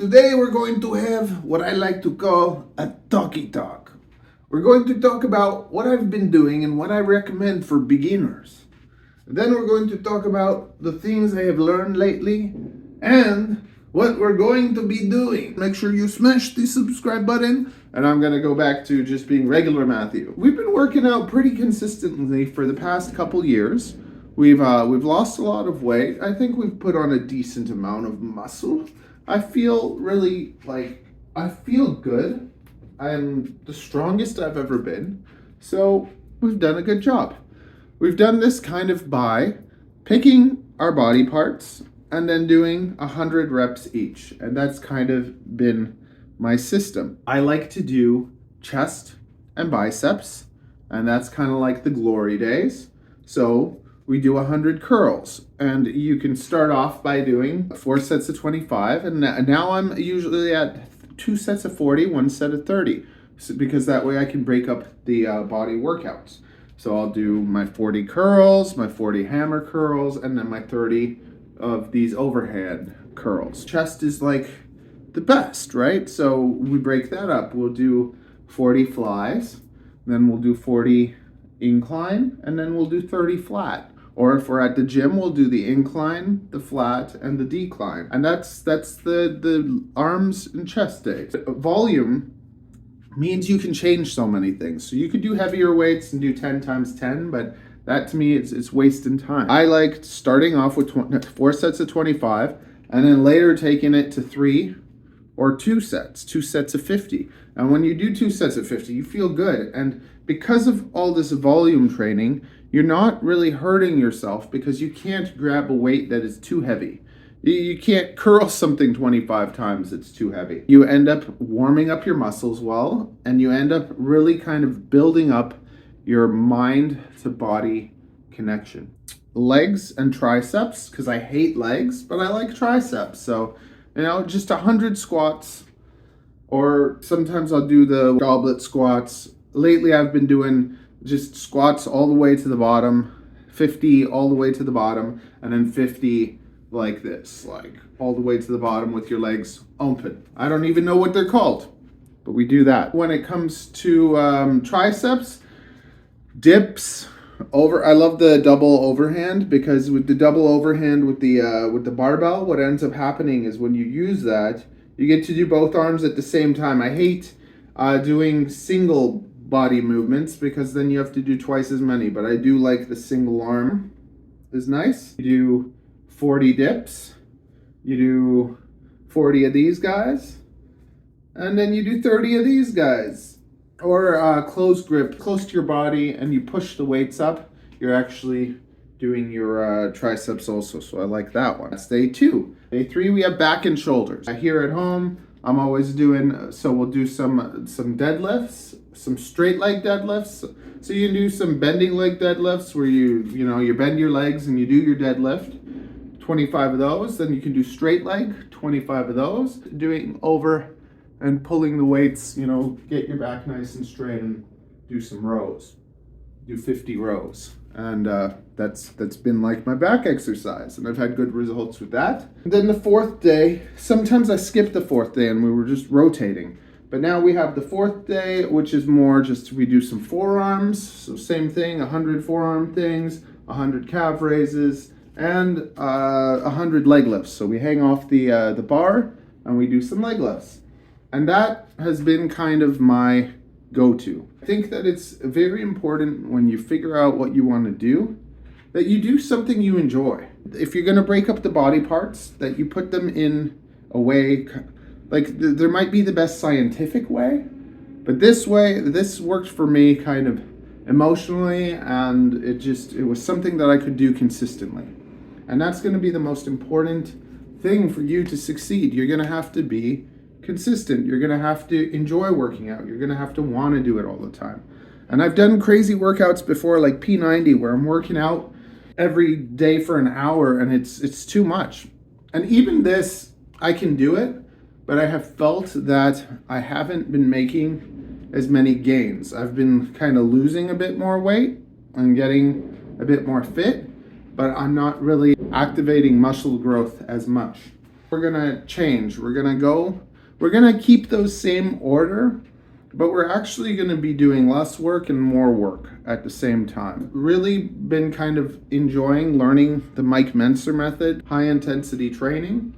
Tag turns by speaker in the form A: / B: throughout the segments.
A: Today we're going to have what I like to call a talkie talk. We're going to talk about what I've been doing and what I recommend for beginners. Then we're going to talk about the things I have learned lately and what we're going to be doing. Make sure you smash the subscribe button, and I'm going to go back to just being regular Matthew. We've been working out pretty consistently for the past couple years. We've lost a lot of weight. I think we've put on a decent amount of muscle. I feel good. I'm the strongest I've ever been. So we've done a good job. We've done this kind of by picking our body parts and then doing 100 reps each. And that's kind of been my system. I like to do chest and biceps, and that's kind of like the glory days. So we do 100 curls, and you can start off by doing 4 sets of 25, and now I'm usually at 2 sets of 40, 1 set of 30, because that way I can break up the body workouts. So I'll do my 40 curls, my 40 hammer curls, and then my 30 of these overhead curls. Chest is like the best, right? So we break that up. We'll do 40 flies, then we'll do 40 incline, and then we'll do 30 flat. Or if we're at the gym, we'll do the incline, the flat, and the decline. And that's the arms and chest days. Volume means you can change so many things. So you could do heavier weights and do 10 times 10, but that to me, it's wasting time. I like starting off with 4 sets of 25, and then later taking it to 3 or 2 sets of 50. And when you do 2 sets of 50, you feel good. And because of all this volume training, you're not really hurting yourself because you can't grab a weight that is too heavy. You can't curl something 25 times that's too heavy. You end up warming up your muscles well, and you end up really kind of building up your mind to body connection. Legs and triceps, because I hate legs, but I like triceps. So, just 100 squats, or sometimes I'll do the goblet squats. Lately I've been doing just squats all the way to the bottom, 50 all the way to the bottom, and then 50 like this, like all the way to the bottom with your legs open. I don't even know what they're called, but we do that. When it comes to triceps, dips, I love the double overhand, because with the double overhand with the barbell, what ends up happening is when you use that, you get to do both arms at the same time. I hate doing single body movements because then you have to do twice as many, but I do like the single arm is nice. You do 40 dips, you do 40 of these guys, and then you do 30 of these guys. Or close grip, close to your body, and you push the weights up. You're actually doing your triceps also, so I like that one. That's day 2. Day 3, we have back and shoulders. Here at home, I'm always doing, so we'll do some deadlifts, some straight leg deadlifts. So you can do some bending leg deadlifts where you bend your legs and you do your deadlift, 25 of those. Then you can do straight leg, 25 of those. Doing over and pulling the weights, get your back nice and straight, and do some rows. Do 50 rows. And that's been like my back exercise, and I've had good results with that. And then the 4th day, sometimes I skip the 4th day and we were just rotating. But now we have the 4th day, which is more just we do some forearms. So same thing, 100 forearm things, 100 calf raises, and 100 leg lifts. So we hang off the bar and we do some leg lifts. And that has been kind of my go-to. I think that it's very important when you figure out what you want to do, that you do something you enjoy. If you're going to break up the body parts, that you put them in a way, like there might be the best scientific way, but this worked for me kind of emotionally, and it was something that I could do consistently. And that's going to be the most important thing for you to succeed. You're going to have to be consistent. You're going to have to enjoy working out. You're going to have to want to do it all the time. And I've done crazy workouts before, like P90, where I'm working out every day for an hour, and it's too much. And even this, I can do it, but I have felt that I haven't been making as many gains. I've been kind of losing a bit more weight and getting a bit more fit, but I'm not really activating muscle growth as much. we're gonna change. We're gonna keep those same order, but we're actually gonna be doing less work and more work at the same time. Really been kind of enjoying learning the Mike Menser method, high intensity training.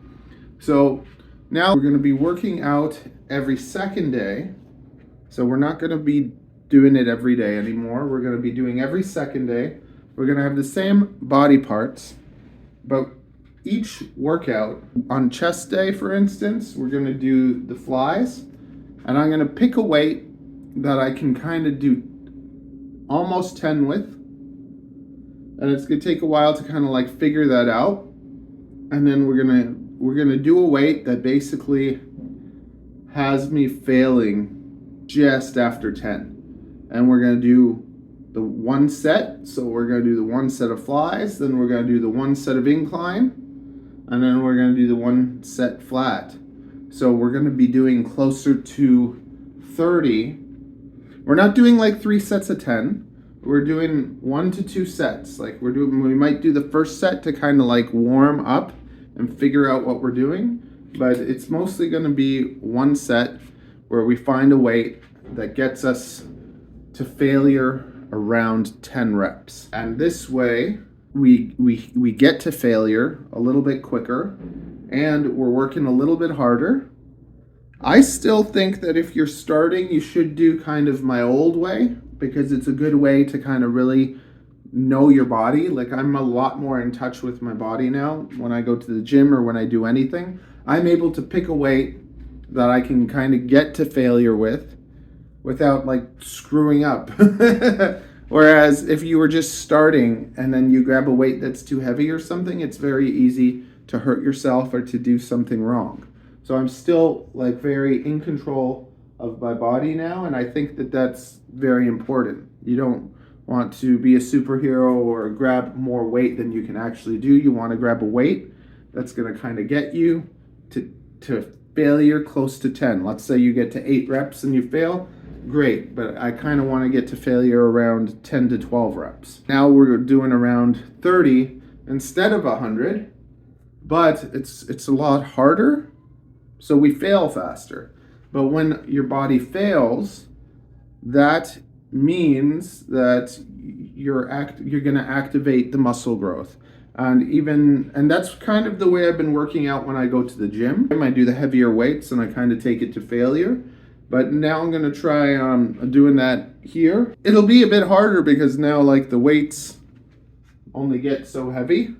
A: So now we're gonna be working out every second day. So we're not gonna be doing it every day anymore. We're gonna be doing every second day. We're gonna have the same body parts, but each workout, on chest day, for instance, we're gonna do the flies, and I'm gonna pick a weight that I can kind of do almost 10 with, and it's gonna take a while to kind of like figure that out. And then we're gonna do a weight that basically has me failing just after 10, and we're gonna do the one set. So we're gonna do the one set of flies, then we're gonna do the one set of incline, and then we're gonna do the one set flat. So we're gonna be doing closer to 30. We're not doing like 3 sets of 10. We're doing 1 to 2 sets. Like we might do the first set to kind of like warm up and figure out what we're doing, but it's mostly gonna be one set where we find a weight that gets us to failure around 10 reps. And this way we get to failure a little bit quicker, and we're working a little bit harder. I still think that if you're starting, you should do kind of my old way, because it's a good way to kind of really know your body. Like, I'm a lot more in touch with my body now. When I go to the gym or when I do anything, I'm able to pick a weight that I can kind of get to failure with without like screwing up. Whereas if you were just starting and then you grab a weight that's too heavy or something, it's very easy to hurt yourself or to do something wrong. So I'm still like very in control of my body now, and I think that that's very important. You don't want to be a superhero or grab more weight than you can actually do. You want to grab a weight that's going to kind of get you to failure close to 10. Let's say you get to 8 reps and you fail. Great, but I kind of want to get to failure around 10 to 12 reps. Now we're doing around 30 instead of 100, but it's a lot harder, so we fail faster. But when your body fails, that means that you're going to activate the muscle growth. And that's kind of the way I've been working out when I go to the gym. I do the heavier weights and I kind of take it to failure. But now I'm going to try doing that here. It'll be a bit harder because now like the weights only get so heavy.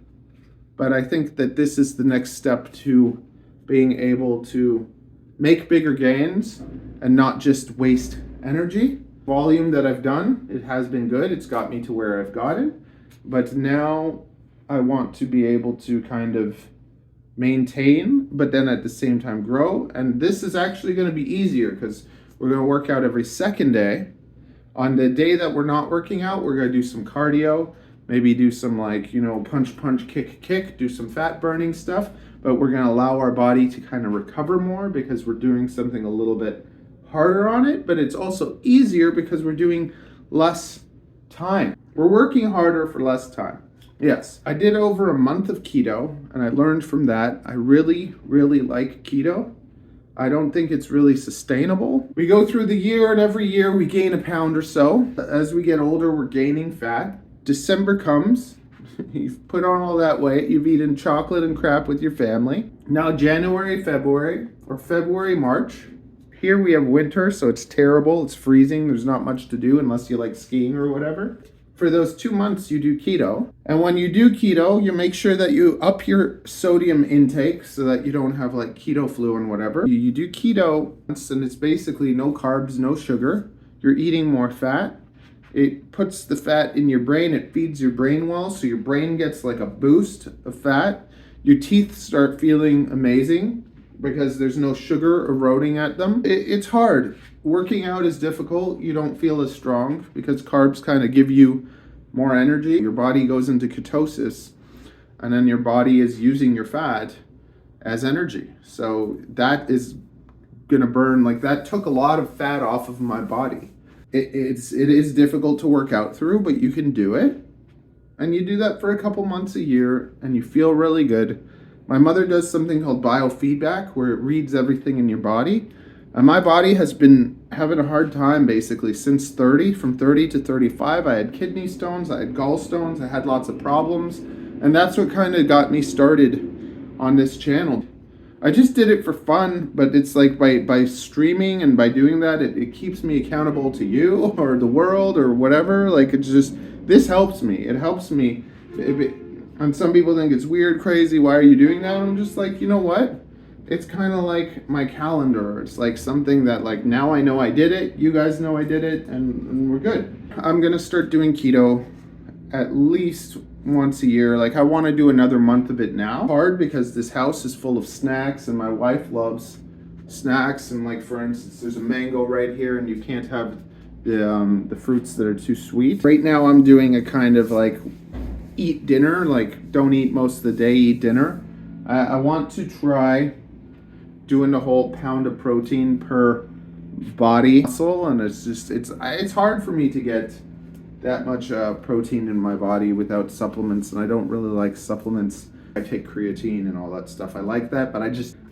A: But I think that this is the next step to being able to make bigger gains and not just waste energy. Volume that I've done, it has been good. It's got me to where I've gotten. But now I want to be able to kind of maintain, but then at the same time grow. And this is actually going to be easier because we're going to work out every second day. On the day that we're not working out, we're going to do some cardio, maybe do some like, punch, kick, do some fat burning stuff. But we're going to allow our body to kind of recover more because we're doing something a little bit harder on it. But it's also easier because we're doing less time. We're working harder for less time. Yes, I did over a month of keto, and I learned from that. I really, really like keto. I don't think it's really sustainable. We go through the year, and every year we gain a pound or so. As we get older, we're gaining fat. December comes, you've put on all that weight, you've eaten chocolate and crap with your family. Now January, February, or February, March. Here we have winter, so it's terrible. It's freezing. There's not much to do unless you like skiing or whatever. For those 2 months, you do keto. And when you do keto, you make sure that you up your sodium intake so that you don't have like keto flu and whatever. You do keto, and it's basically no carbs, no sugar. You're eating more fat. It puts the fat in your brain. It feeds your brain well, so your brain gets like a boost of fat. Your teeth start feeling amazing because there's no sugar eroding at them. It's hard. Working out is difficult. You don't feel as strong because carbs kind of give you more energy. Your body goes into ketosis, and then your body is using your fat as energy. So that is gonna burn, like that took a lot of fat off of my body. It is difficult to work out through, but you can do it. And you do that for a couple months a year and you feel really good. My mother does something called biofeedback, where it reads everything in your body. And my body has been having a hard time basically since 30. From 30 to 35, I had kidney stones, I had gallstones, I had lots of problems. And that's what kind of got me started on this channel. I just did it for fun, but it's like by streaming and by doing that, it keeps me accountable to you or the world or whatever. Like, it's just, this helps me. It helps me. And some people think it's weird, crazy, why are you doing that? And I'm just like, you know what? It's kind of like my calendar. It's like something that, like, now I know I did it, you guys know I did it, and we're good. I'm gonna start doing keto at least once a year. Like, I want to do another month of it now. Hard because this house is full of snacks and my wife loves snacks. And, like, for instance, there's a mango right here and you can't have the fruits that are too sweet. Right now I'm doing a kind of like eat dinner, like don't eat most of the day, eat dinner. I want to try doing the whole pound of protein per body muscle, and it's hard for me to get that much protein in my body without supplements, and I don't really like supplements. I take creatine and all that stuff. I like that, but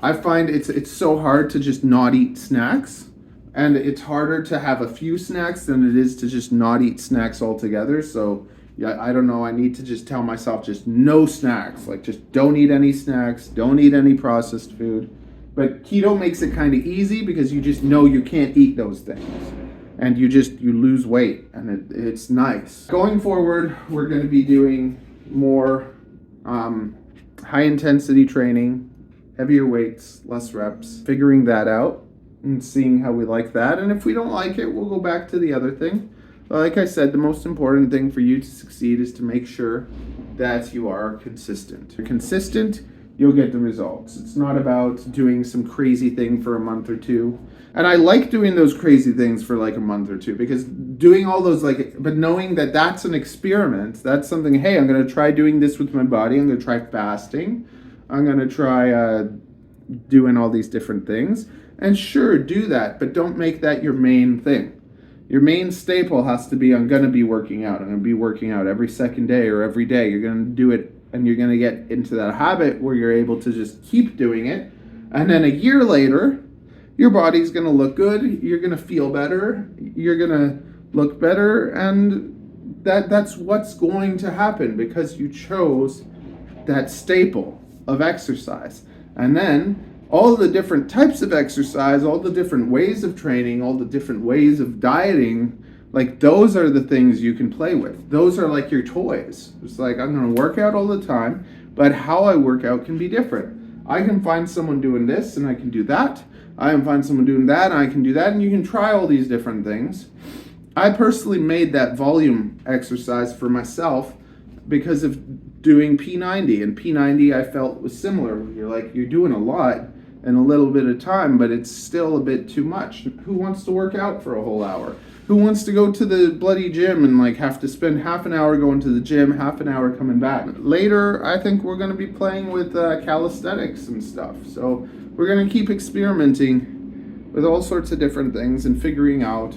A: I find it's so hard to just not eat snacks, and it's harder to have a few snacks than it is to just not eat snacks altogether. So yeah, I don't know. I need to just tell myself just no snacks. Like, just don't eat any snacks. Don't eat any processed food. But keto makes it kind of easy because you just know you can't eat those things. And you lose weight, and it's nice. Going forward, we're going to be doing more high intensity training, heavier weights, less reps, figuring that out and seeing how we like that. And if we don't like it, we'll go back to the other thing. But like I said, the most important thing for you to succeed is to make sure that you are consistent. If you're consistent, you'll get the results. It's not about doing some crazy thing for a month or two. And I like doing those crazy things for like a month or two, because doing all those, like, but knowing that that's an experiment, that's something, hey, I'm going to try doing this with my body. I'm going to try fasting. I'm going to try doing all these different things. And sure, do that, but don't make that your main thing. Your main staple has to be, I'm going to be working out. I'm going to be working out every second day or every day. You're going to do it, and you're going to get into that habit where you're able to just keep doing it. And then a year later, your body's going to look good, you're going to feel better, you're going to look better, and that's what's going to happen because you chose that staple of exercise. And then all the different types of exercise, all the different ways of training, all the different ways of dieting, like, those are the things you can play with. Those are like your toys. It's like, I'm going to work out all the time, but how I work out can be different. I can find someone doing this and I can do that. I can find someone doing that and I can do that, and you can try all these different things. I personally made that volume exercise for myself because of doing P90, and P90 I felt was similar. You're doing a lot in a little bit of time, but it's still a bit too much. Who wants to work out for a whole hour? Who wants to go to the bloody gym and like have to spend half an hour going to the gym, half an hour coming back? Later, I think we're going to be playing with calisthenics and stuff. So we're going to keep experimenting with all sorts of different things and figuring out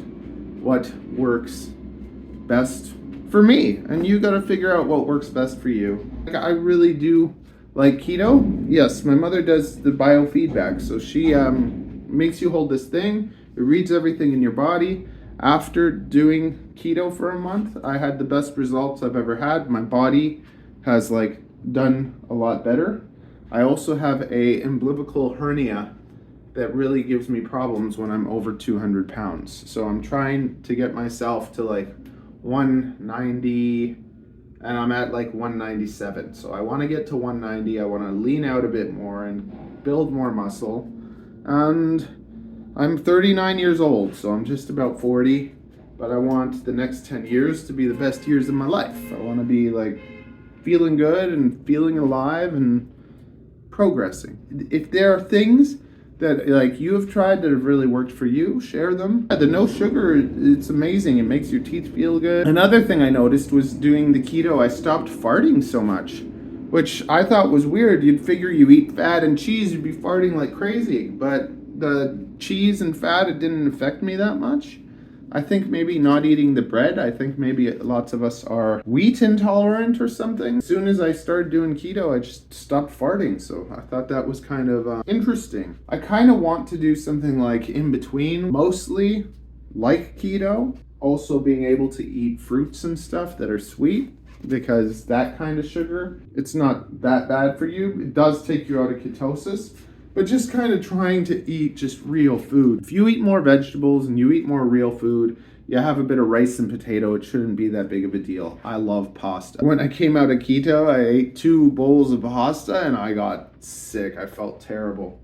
A: what works best for me. And you got to figure out what works best for you. Like, I really do like keto. Yes, my mother does the biofeedback. So she makes you hold this thing. It reads everything in your body. After doing keto for a month, I had the best results I've ever had. My body has like done a lot better. I also have a umbilical hernia that really gives me problems when I'm over 200 pounds. So I'm trying to get myself to like 190, and I'm at like 197. So I want to get to 190. I want to lean out a bit more and build more muscle. And I'm 39 years old, so I'm just about 40, but I want the next 10 years to be the best years of my life. I want to be like feeling good and feeling alive and progressing. If there are things that like you have tried that have really worked for you, share them. The no sugar, it's amazing. It makes your teeth feel good. Another thing I noticed was doing the keto, I stopped farting so much, which I thought was weird. You'd figure you eat fat and cheese, you'd be farting like crazy, but the cheese and fat, it didn't affect me that much. I think maybe not eating the bread. I think maybe lots of us are wheat intolerant or something. As soon as I started doing keto, I just stopped farting. So I thought that was kind of interesting. I kind of want to do something like in between, mostly like keto, also being able to eat fruits and stuff that are sweet, because that kind of sugar, it's not that bad for you. It does take you out of ketosis, but just kind of trying to eat just real food. If you eat more vegetables and you eat more real food, you have a bit of rice and potato, it shouldn't be that big of a deal. I love pasta. When I came out of keto, I ate 2 bowls of pasta and I got sick. I felt terrible.